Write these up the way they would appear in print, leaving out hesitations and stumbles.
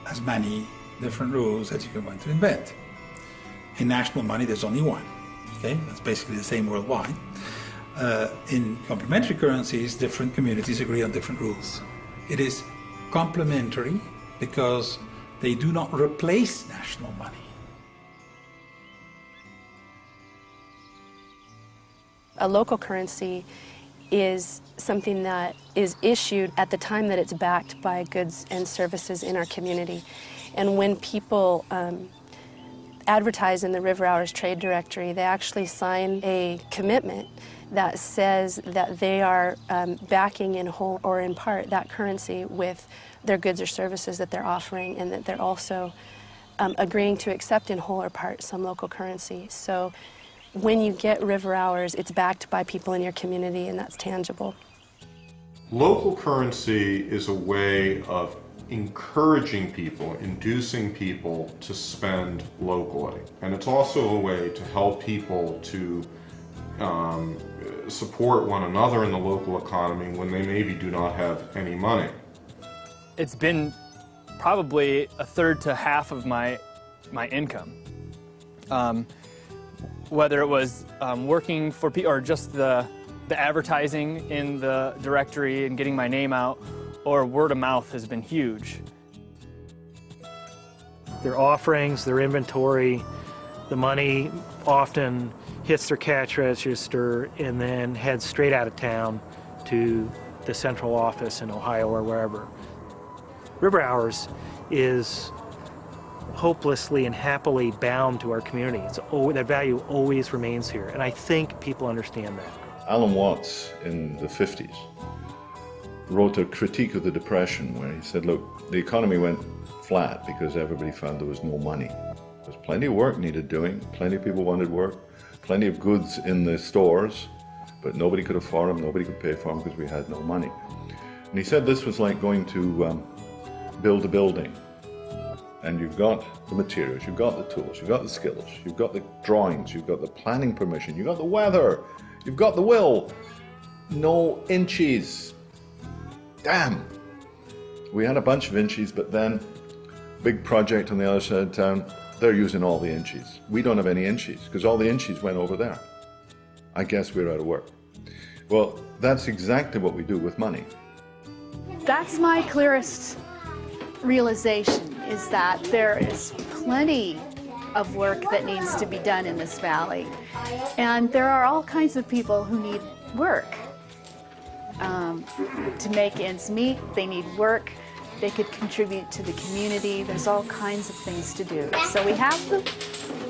as many different rules that you can want to invent. In national money, there's only one. Okay, that's basically the same worldwide. In complementary currencies, different communities agree on different rules. It is complementary because they do not replace national money. A local currency is something that is issued at the time that it's backed by goods and services in our community. And when people advertise in the River Hours Trade Directory, they actually sign a commitment that says that they are backing in whole or in part that currency with their goods or services that they're offering, and that they're also agreeing to accept in whole or part some local currency. So when you get River Hours, it's backed by people in your community, and that's tangible. Local currency is a way of encouraging people, inducing people to spend locally. And it's also a way to help people to support one another in the local economy when they maybe do not have any money. It's been probably a third to half of my income. Whether it was working for people or just the advertising in the directory and getting my name out, or word of mouth has been huge. Their offerings, their inventory, the money often hits their cash register and then heads straight out of town to the central office in Ohio or wherever. River Hours is hopelessly and happily bound to our community. That value always remains here, and I think people understand that. Alan Watts in the 50s wrote a critique of the Depression where he said, look, the economy went flat because everybody found there was no money. There's plenty of work needed doing, plenty of people wanted work, plenty of goods in the stores, but nobody could afford them, nobody could pay for them because we had no money. And he said this was like going to build a building. And you've got the materials, you've got the tools, you've got the skills, you've got the drawings, you've got the planning permission, you've got the weather, you've got the will. No inches. Damn. We had a bunch of inches, but then big project on the other side of town, they're using all the inches. We don't have any inches because all the inches went over there. I guess we're out of work. Well, that's exactly what we do with money. That's my clearest realization, is that there is plenty of work that needs to be done in this valley. And there are all kinds of people who need work. To make ends meet, they need work. They could contribute to the community. There's all kinds of things to do. So we have the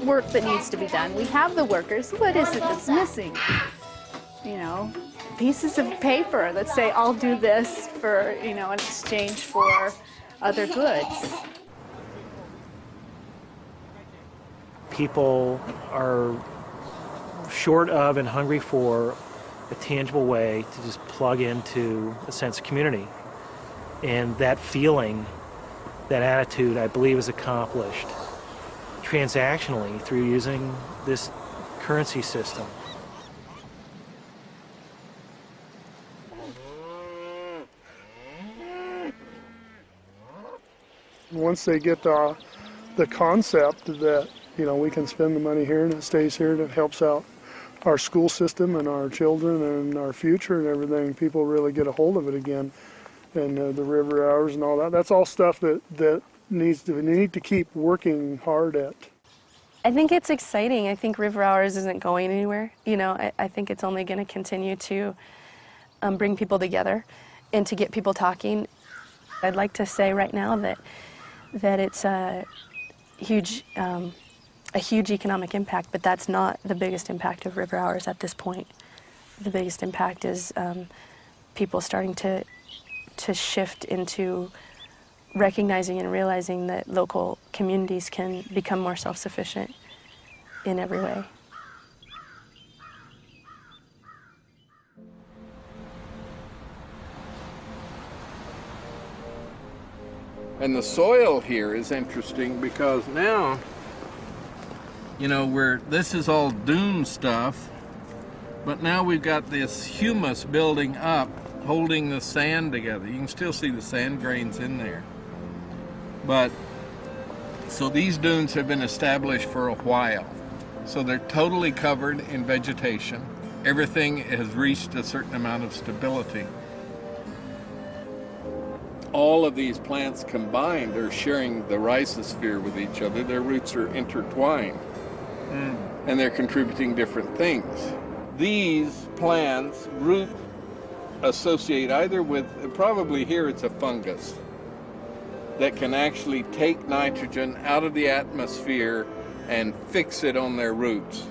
work that needs to be done. We have the workers. What is it that's missing? You know, pieces of paper that say, I'll do this for, you know, in exchange for other goods. People are short of and hungry for a tangible way to just plug into a sense of community. And that feeling, that attitude, I believe is accomplished transactionally through using this currency system. Once they get the concept that, you know, we can spend the money here and it stays here and it helps out our school system and our children and our future and everything, people really get a hold of it again. And the River Hours and all that, that's all stuff that we need to keep working hard at. I think it's exciting. I think River Hours isn't going anywhere. You know, I think it's only going to continue to bring people together and to get people talking. I'd like to say right now that it's a huge economic impact, but that's not the biggest impact of River Hours at this point. The biggest impact is people starting to shift into recognizing and realizing that local communities can become more self-sufficient in every way. And the soil here is interesting because now, you know, this is all dune stuff, but now we've got this humus building up, holding the sand together. You can still see the sand grains in there. But so these dunes have been established for a while. So they're totally covered in vegetation. Everything has reached a certain amount of stability. All of these plants combined are sharing the rhizosphere with each other. Their roots are intertwined, and they're contributing different things. These plants root associate either with, probably here it's a fungus, that can actually take nitrogen out of the atmosphere and fix it on their roots.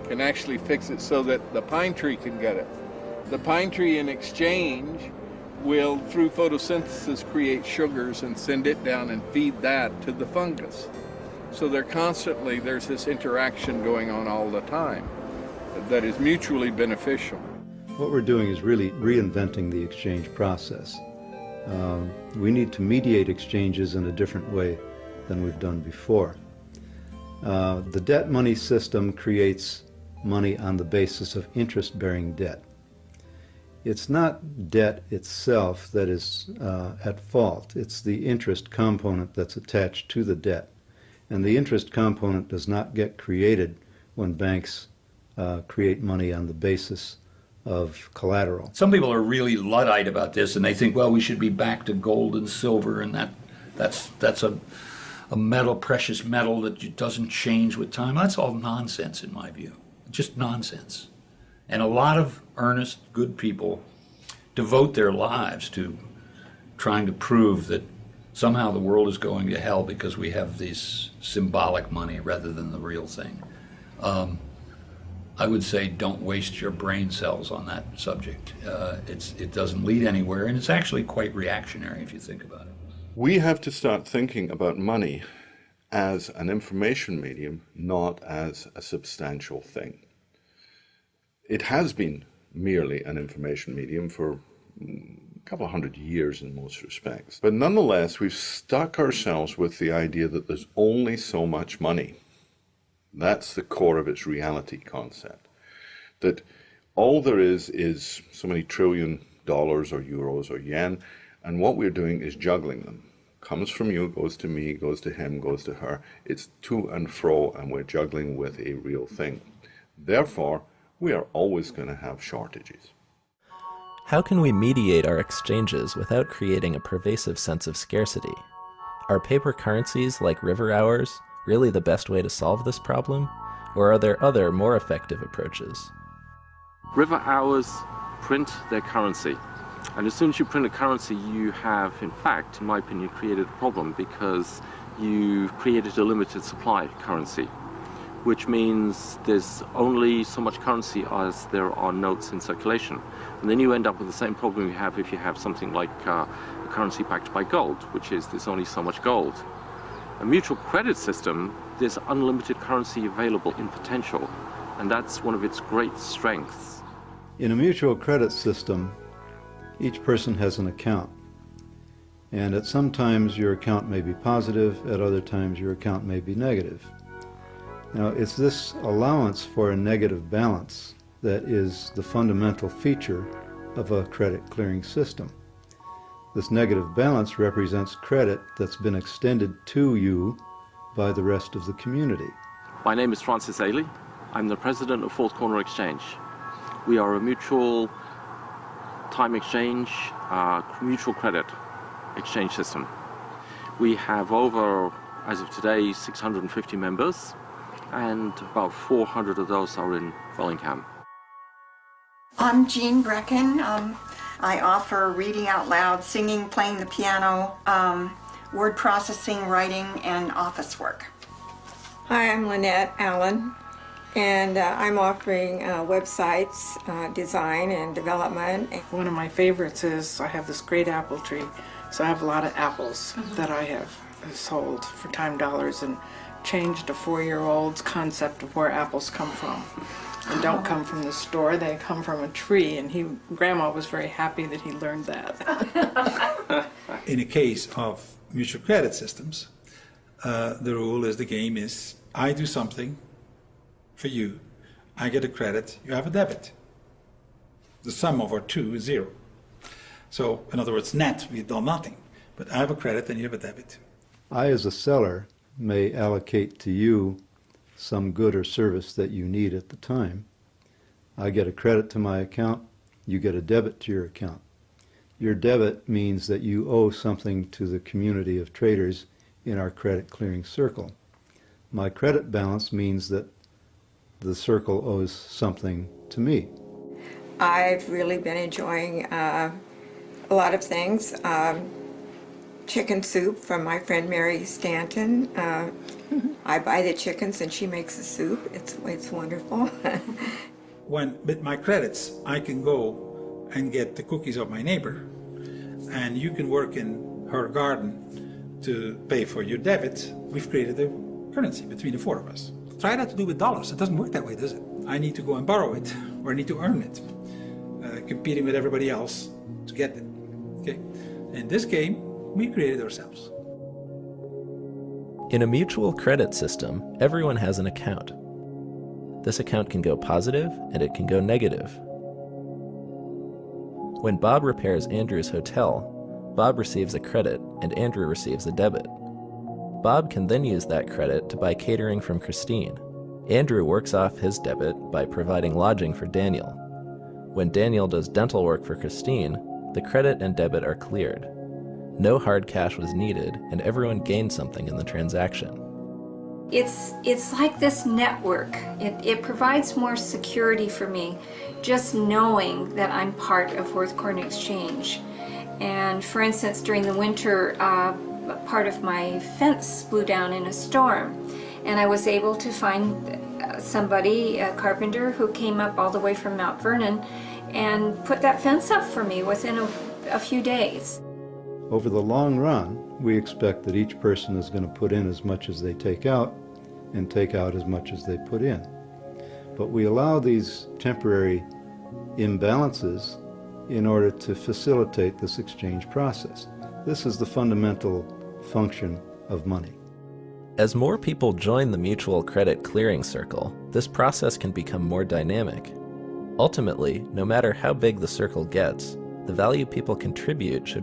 Can actually fix it so that the pine tree can get it. The pine tree in exchange will, through photosynthesis, create sugars and send it down and feed that to the fungus. So they're constantly, there's this interaction going on all the time that is mutually beneficial. What we're doing is really reinventing the exchange process. We need to mediate exchanges in a different way than we've done before. The debt money system creates money on the basis of interest-bearing debt. It's not debt itself that is at fault. It's the interest component that's attached to the debt. And the interest component does not get created when banks create money on the basis of collateral. Some people are really Luddite about this, and they think, well, we should be back to gold and silver, and that's a metal, precious metal that doesn't change with time. That's all nonsense in my view. Just nonsense. And a lot of earnest, good people devote their lives to trying to prove that somehow the world is going to hell because we have this symbolic money rather than the real thing. I would say don't waste your brain cells on that subject. It doesn't lead anywhere, and it's actually quite reactionary if you think about it. We have to start thinking about money as an information medium, not as a substantial thing. It has been merely an information medium for a couple of 100 years in most respects. But nonetheless, we've stuck ourselves with the idea that there's only so much money. That's the core of its reality concept. That all there is so many trillion dollars or euros or yen, and what we're doing is juggling them. Comes from you, goes to me, goes to him, goes to her. It's to and fro, and we're juggling with a real thing. Therefore, we are always going to have shortages. How can we mediate our exchanges without creating a pervasive sense of scarcity? Are paper currencies like river hours really the best way to solve this problem? Or are there other, more effective approaches? River hours print their currency. And as soon as you print a currency, you have, in fact, in my opinion, created a problem because you've created a limited supply currency, which means there's only so much currency as there are notes in circulation. And then you end up with the same problem you have if you have something like a currency backed by gold, which is there's only so much gold. A mutual credit system, there's unlimited currency available in potential, and that's one of its great strengths. In a mutual credit system, each person has an account. And at some times your account may be positive, at other times your account may be negative. Now, it's this allowance for a negative balance that is the fundamental feature of a credit clearing system. This negative balance represents credit that's been extended to you by the rest of the community. My name is Francis Ailey. I'm the president of Fourth Corner Exchange. We are a mutual time exchange, mutual credit exchange system. We have over, as of today, 650 members, and about 400 of those are in Bellingham. I'm Jean Brecken. I offer reading out loud, singing, playing the piano, word processing, writing, and office work. Hi, I'm Lynette Allen, and I'm offering websites, design and development. One of my favorites is I have this great apple tree, so I have a lot of apples that I have sold for time dollars and changed a 4-year-old's concept of where apples come from. And don't come from the store, they come from a tree, and Grandma was very happy that he learned that. In a case of mutual credit systems, the rule is, the game is, I do something for you, I get a credit, you have a debit. The sum of our two is 0. So, in other words, net, we've done nothing. But I have a credit and you have a debit. I, as a seller, may allocate to you some good or service that you need at the time. I get a credit to my account, you get a debit to your account. Your debit means that you owe something to the community of traders in our credit clearing circle. My credit balance means that the circle owes something to me. I've really been enjoying a lot of things. Chicken soup from my friend Mary Stanton. I buy the chickens and she makes the soup. It's wonderful. With my credits, I can go and get the cookies of my neighbor, and you can work in her garden to pay for your debit. We've created a currency between the four of us. Try that to do with dollars. It doesn't work that way, does it? I need to go and borrow it, or I need to earn it, competing with everybody else to get it. Okay? In this game, we created ourselves. In a mutual credit system, everyone has an account. This account can go positive and it can go negative. When Bob repairs Andrew's hotel, Bob receives a credit and Andrew receives a debit. Bob can then use that credit to buy catering from Christine. Andrew works off his debit by providing lodging for Daniel. When Daniel does dental work for Christine, the credit and debit are cleared. No hard cash was needed, and everyone gained something in the transaction. It's like this network. It provides more security for me, just knowing that I'm part of Worthcorn Exchange. And for instance, during the winter, part of my fence blew down in a storm, and I was able to find somebody, a carpenter, who came up all the way from Mount Vernon and put that fence up for me within a few days. Over the long run, we expect that each person is going to put in as much as they take out and take out as much as they put in. But we allow these temporary imbalances in order to facilitate this exchange process. This is the fundamental function of money. As more people join the mutual credit clearing circle, this process can become more dynamic. Ultimately, no matter how big the circle gets, the value people contribute should